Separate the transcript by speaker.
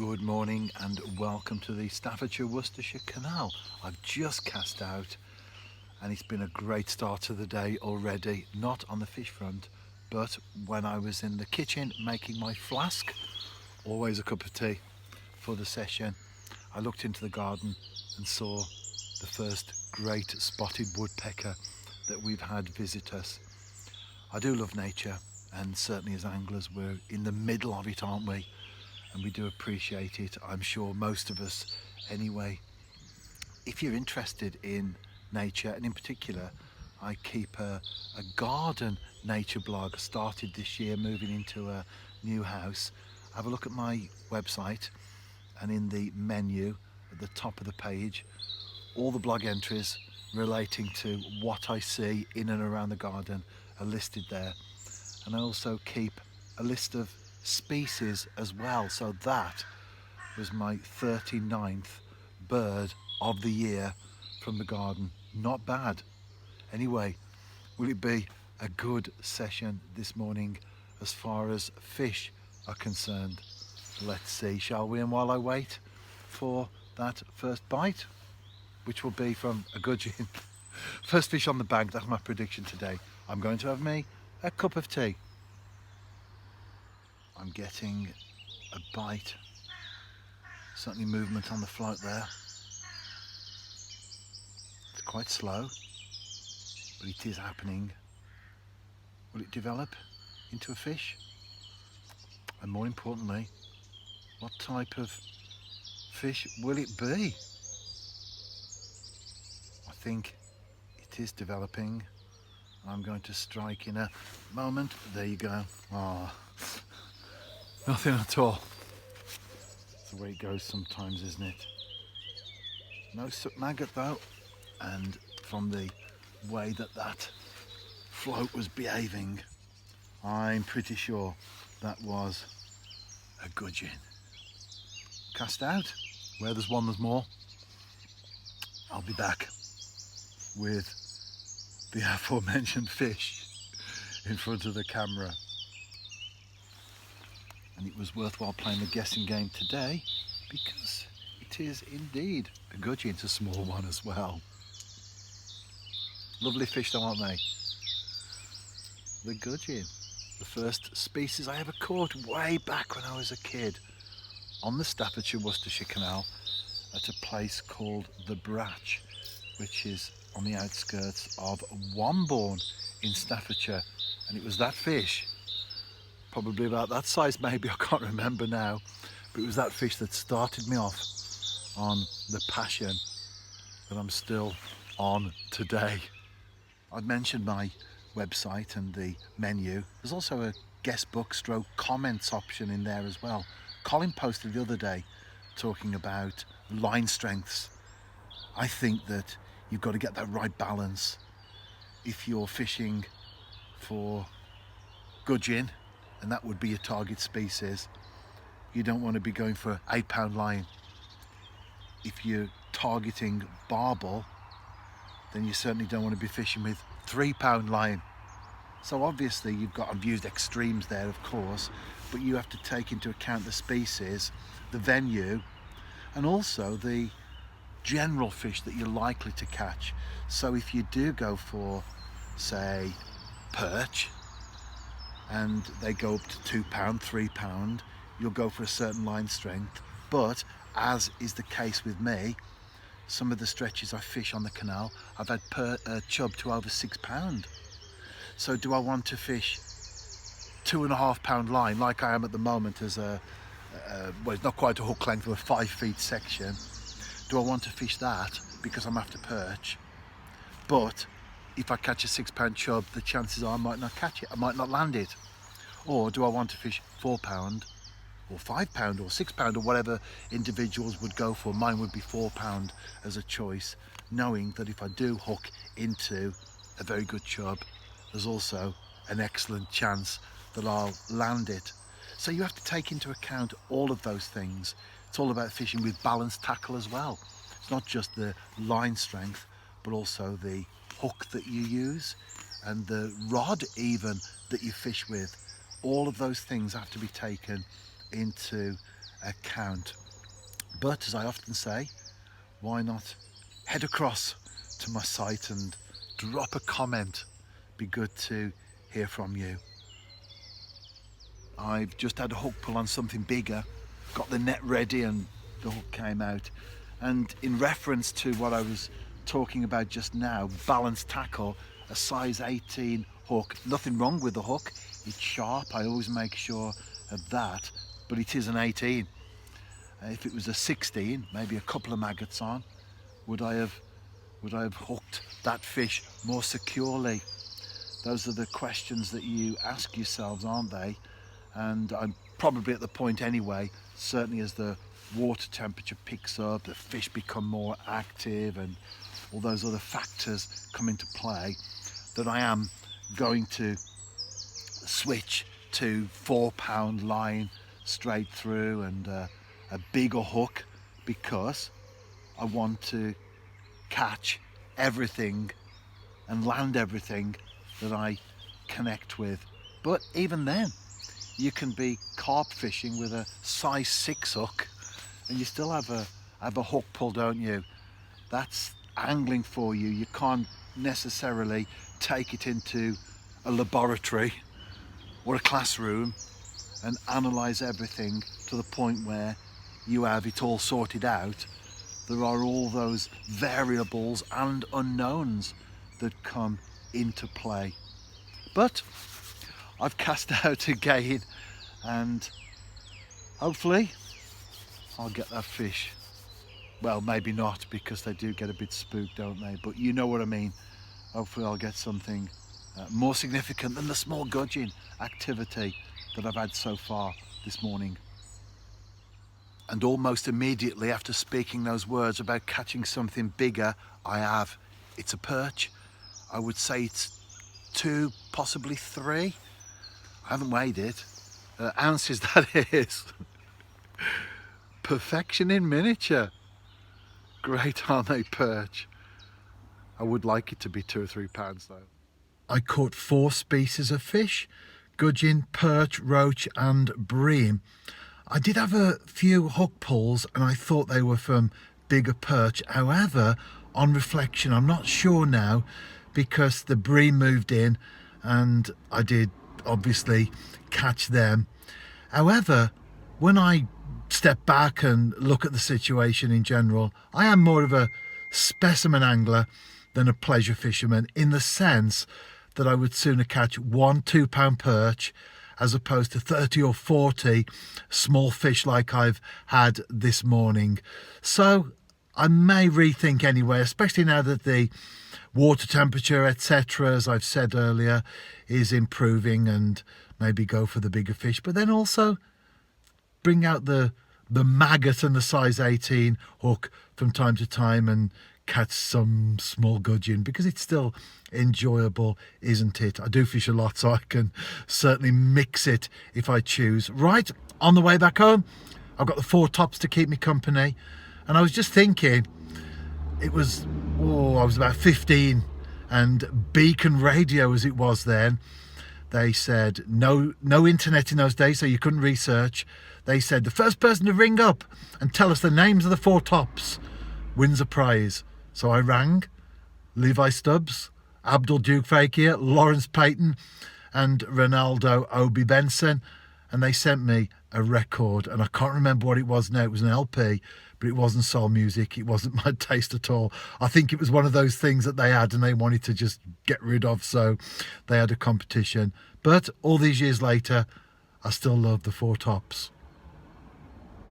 Speaker 1: Good morning and welcome to the Staffordshire Worcestershire Canal. I've just cast out and it's been a great start to the day already, not on the fish front, but when I was in the kitchen making my flask, always a cup of tea for the session, I looked into the garden and saw the first great spotted woodpecker that we've had visit us. I do love nature, and certainly as anglers we're in the middle of it, aren't we? And we do appreciate it, I'm sure most of us anyway. If you're interested in nature, and in particular I keep a garden nature blog, started this year moving into a new house. Have a look at my website, and in the menu at the top of the page, all the blog entries relating to what I see in and around the garden are listed there. And I also keep a list of species as well, so that was my 39th bird of the year from the garden. Not bad. Anyway, will it be a good session this morning as far as fish are concerned? Let's see, shall we? And while I wait for that first bite, which will be from a gudgeon, first fish on the bank, that's my prediction today. I'm going to have me a cup of tea. I'm getting a bite, certainly movement on the float there. It's quite slow, but it is happening. Will it develop into a fish? And more importantly, what type of fish will it be? I think it is developing. I'm going to strike in a moment. There you go. Ah, nothing at all. That's the way it goes sometimes, isn't it? No soot maggot though, and from the way that float was behaving, I'm pretty sure that was a gudgeon. Cast out. Where there's one, there's more. I'll be back with the aforementioned fish in front of the camera. And it was worthwhile playing the guessing game today because it is indeed a gudgeon. It's a small one as well. Lovely fish though, aren't they? The gudgeon. The first species I ever caught way back when I was a kid on the Staffordshire Worcestershire Canal at a place called the Bratch, which is on the outskirts of Wombourne in Staffordshire. And it was that fish, probably about that size maybe, I can't remember now, but it was that fish that started me off on the passion that I'm still on today. I've mentioned my website and the menu. There's also a guest book stroke comments option in there as well. Colin posted the other day talking about line strengths. I think that you've got to get that right balance. If you're fishing for gudgeon, and that would be your target species, you don't want to be going for 8-pound line. If you're targeting barbel, then you certainly don't want to be fishing with 3-pound line. So obviously I've used extremes there of course, but you have to take into account the species, the venue, and also the general fish that you're likely to catch. So if you do go for, say, perch, and they go up to 2-pound, 3-pound, you'll go for a certain line strength. But as is the case with me, some of the stretches I fish on the canal, I've had chub to over 6-pound. So do I want to fish 2.5-pound line like I am at the moment as well, it's not quite a hook length of a 5 feet section. Do I want to fish that because I'm after perch? But if I catch a 6-pound chub, the chances are I might not catch it, I might not land it. Or do I want to fish 4-pound or 5-pound or 6-pound or whatever individuals would go for? Mine would be 4-pound as a choice, knowing that if I do hook into a very good chub, there's also an excellent chance that I'll land it. So you have to take into account all of those things. It's all about fishing with balanced tackle as well. It's not just the line strength, but also the hook that you use and the rod even that you fish with. All of those things have to be taken into account. But as I often say, why not head across to my site and drop a comment? Be good to hear from you. I've just had a hook pull on something bigger, got the net ready and the hook came out. And in reference to what I was talking about just now, balanced tackle, a size 18 hook, nothing wrong with the hook, it's sharp, I always make sure of that, but it is an 18. If it was a 16, maybe a couple of maggots on, would I have hooked that fish more securely? Those are the questions that you ask yourselves, aren't they? And I'm probably at the point anyway, certainly as the water temperature picks up, the fish become more active and all those other factors come into play, that I am going to switch to 4-pound line straight through and a bigger hook, because I want to catch everything and land everything that I connect with. But even then, you can be carp fishing with a size 6 hook and you still have a hook pull, don't you? That's angling for you. You can't necessarily take it into a laboratory or a classroom and analyze everything to the point where you have it all sorted out. There are all those variables and unknowns that come into play. But I've cast out again and hopefully I'll get that fish. Well, maybe not, because they do get a bit spooked, don't they? But you know what I mean. Hopefully I'll get something more significant than the small gudgeon activity that I've had so far this morning. And almost immediately after speaking those words about catching something bigger, I have. It's a perch. I would say it's 2, possibly 3. I haven't weighed it. Ounces, that is. Perfection in miniature. Great, aren't they, perch? I would like it to be 2 or 3 pounds though. I caught 4 species of fish: gudgeon, perch, roach and bream. I did have a few hook pulls and I thought they were from bigger perch. However, on reflection, I'm not sure now, because the bream moved in and I did obviously catch them. However, when I step back and look at the situation in general, I am more of a specimen angler than a pleasure fisherman, in the sense that I would sooner catch 1 2-pound perch as opposed to 30 or 40 small fish like I've had this morning. So I may rethink anyway, especially now that the water temperature, etc., as I've said earlier, is improving, and maybe go for the bigger fish, but then also bring out the maggot and the size 18 hook from time to time and catch some small gudgeon, because it's still enjoyable, isn't it? I do fish a lot, so I can certainly mix it if I choose. Right, on the way back home, I've got the 4 tops to keep me company, and I was just thinking, it was, I was about 15, and Beacon Radio, as it was then, they said no internet in those days, so you couldn't research. They said the first person to ring up and tell us the names of the 4 tops wins a prize. So I rang Levi Stubbs, Abdul Duke Fakir, Lawrence Payton and Ronaldo Obi Benson, and they sent me a record, and I can't remember what it was now. It was an LP, but it wasn't soul music. It wasn't my taste at all. I think it was one of those things that they had and they wanted to just get rid of, so they had a competition. But all these years later, I still love the 4 tops.